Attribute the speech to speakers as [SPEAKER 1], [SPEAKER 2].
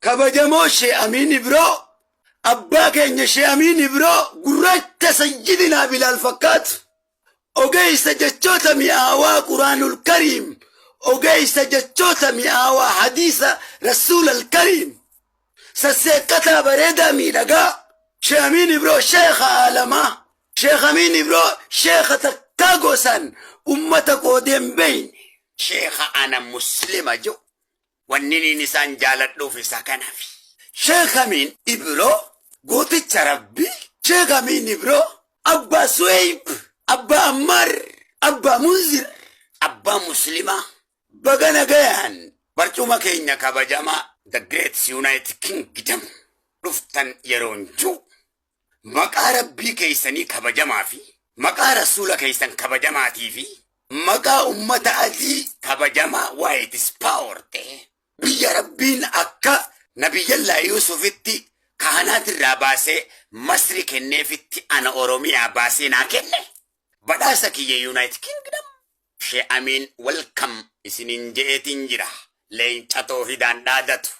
[SPEAKER 1] kabajamoo shee amiin ibroo abbaa keenya shee amiin ibroo gurraacha sayyidinaa bilaal fakkaatu ogeessa jechoota mi'aawaa quraanul kariim ogeessa jechoota mi'aawaa hadiisa rasuulal kariim sasseeqqataa bareedaa miidhagaa shee amiin ibroo sheekha aalamaa sheekh amiin ibroo sheekha takkaa gosan ummata qoodeen beeyne sheekha ana muslima jo wanniniin isaan jaaladhuuf isa kanafi sheekh amiin ibroo gooticha rabbii sheekh amiin ibroo abbaa suweyb abbaa ammar abbaa munzir abbaa muslimaa bagana gayaan barcuma keenya kabajamaa the great united kingdom dhuftan yeroon juu maqaa rabbii keeysanii kabajamaa fi maqaa rasuula keeysan kabajamaatii fi maqaa ummata adii kabajamaa white is power ta'e biyya rabbiin akka nabiyyallaa yuusufitti kahanaatirraa baasee masri kenneefitti ana oromiyaa baasee naa kenne badhaasa kiyya united kingdom shee amiin welcome isinin je'eetiin jira leencatoo hidaan dhaadatu